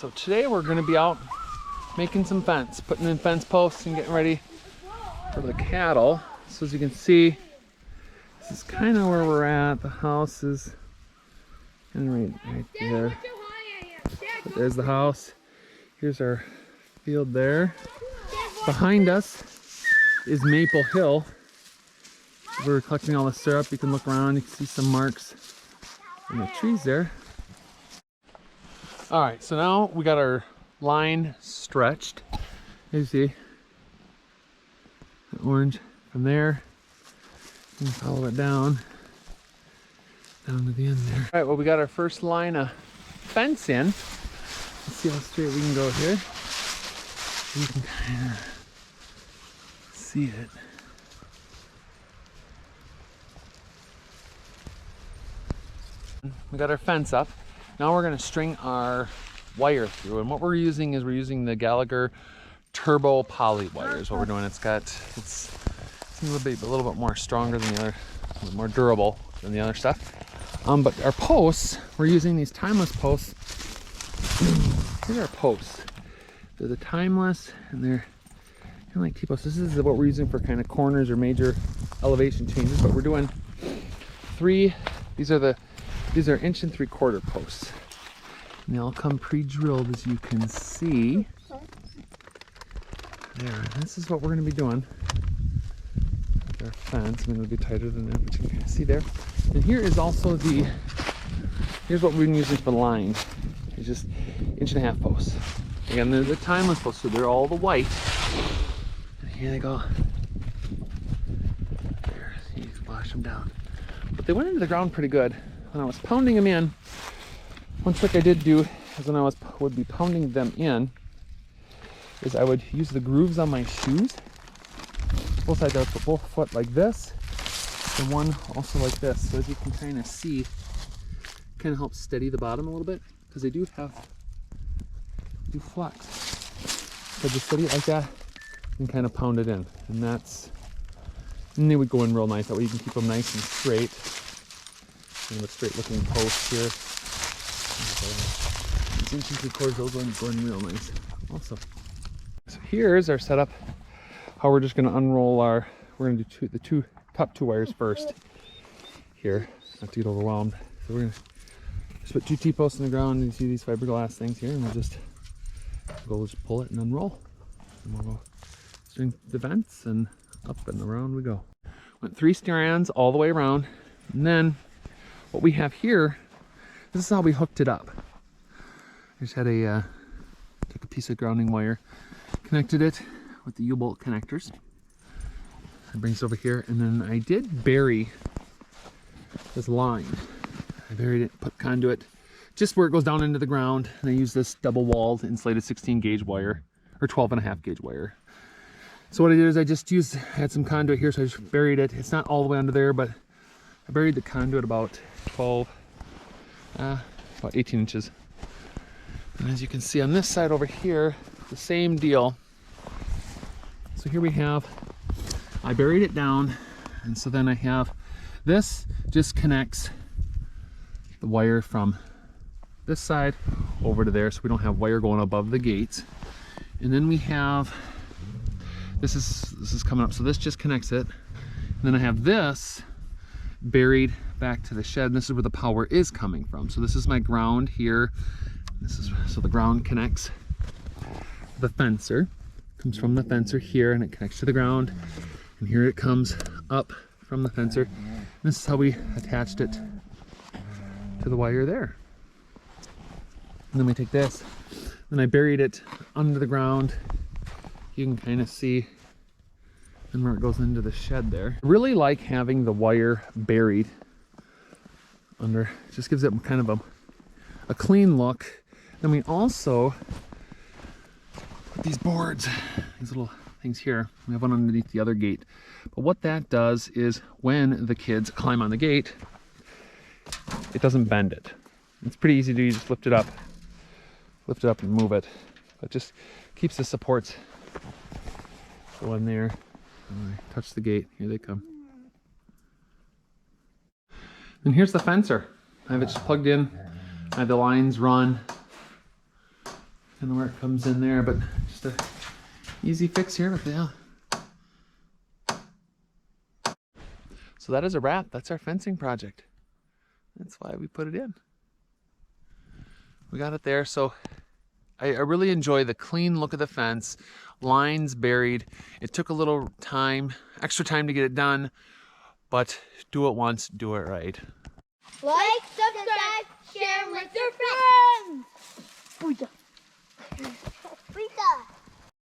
So today we're going to be out making some fence, putting in fence posts and getting ready for the cattle. So as you can see, this is kind of where we're at. The house is kind of right there. But there's the house. Here's our field there. Behind us is Maple Hill. We're collecting all the syrup. You can look around, you can see some marks in the trees there. All right, so now we got our line stretched. You see, the orange from there. You can follow it down to the end there. All right, well, we got our first line of fence in. Let's see how straight we can go here. You can kind of see it. We got our fence up. Now we're going to string our wire through, and what we're using is the Gallagher turbo poly wire is what we're doing. It's a little bit more stronger than the other, a little more durable than the other stuff. But our posts, we're using these timeless posts. Here's our posts. They're the timeless, and they're kind of like T-posts. This is what we're using for kind of corners or major elevation changes. But we're doing three. These are 1 3/4 posts. And they all come pre-drilled, as you can see. There. This is what we're going to be doing. Our fence. I mean, it'll be tighter than that, but you can kind of see there. And here is also here's what we've been using for the line. It's just 1 1/2 posts. Again, they're the timeless posts, so they're all the white. And here they go. There, you can wash them down. But they went into the ground pretty good. When I was pounding them in, one trick I did do is when I would be pounding them in, is I would use the grooves on my shoes. Both sides, I would put both foot like this, and one also like this. So as you can kind of see, kind of helps steady the bottom a little bit, because they do flex. So just steady it like that and kind of pound it in, and they would go in real nice. That way you can keep them nice and straight. And with straight looking posts here. These 1 3/4, those ones go in real nice also. So here's our setup. How we're just going to unroll we're going to do the top two wires first here, not to get overwhelmed. So we're going to just put 2 T-posts in the ground, and you see these fiberglass things here, and we'll just pull it and unroll. And we'll go string the vents, and up and around we go. Went 3 strands all the way around, and then what we have here, this is how we hooked it up. I just had took a piece of grounding wire, connected it with the U-bolt connectors. It brings it over here, and then I did bury this line. I buried it, put conduit just where it goes down into the ground, and I used this double-walled insulated 16 gauge wire, or 12.5 gauge wire. So what I did is I had some conduit here, so I just buried it. It's not all the way under there, but I buried the conduit about 18 inches. And as you can see on this side over here, the same deal. So here we have, I buried it down, and so then I have, this just connects the wire from this side over to there, so we don't have wire going above the gates. And then we have, this is coming up, so this just connects it. And then I have this buried back to the shed, and this is where the power is coming from. So this is my ground here. So the ground connects the fencer, comes from the fencer here, and it connects to the ground, and here it comes up from the fencer. And this is how we attached it to the wire there. And then we take this, and I buried it under the ground. You can kind of see, and where it goes into the shed there. I really like having the wire buried under. It just gives it kind of a clean look. Then we also put these boards, these little things here. We have one underneath the other gate. But what that does is when the kids climb on the gate, it doesn't bend it. It's pretty easy to do. You just lift it up and move it. It just keeps the supports going there. And I touch the gate, here they come. And here's the fencer. I have it just plugged in. I have the lines run kind of where it comes in there, but just a easy fix here. But yeah. So that is a wrap. That's our fencing project. That's why we put it in. We got it there. So I really enjoy the clean look of the fence. Lines buried. It took a little time, extra time to get it done, but do it once, do it right. Like, subscribe, share with your friends. Booyah. Booyah.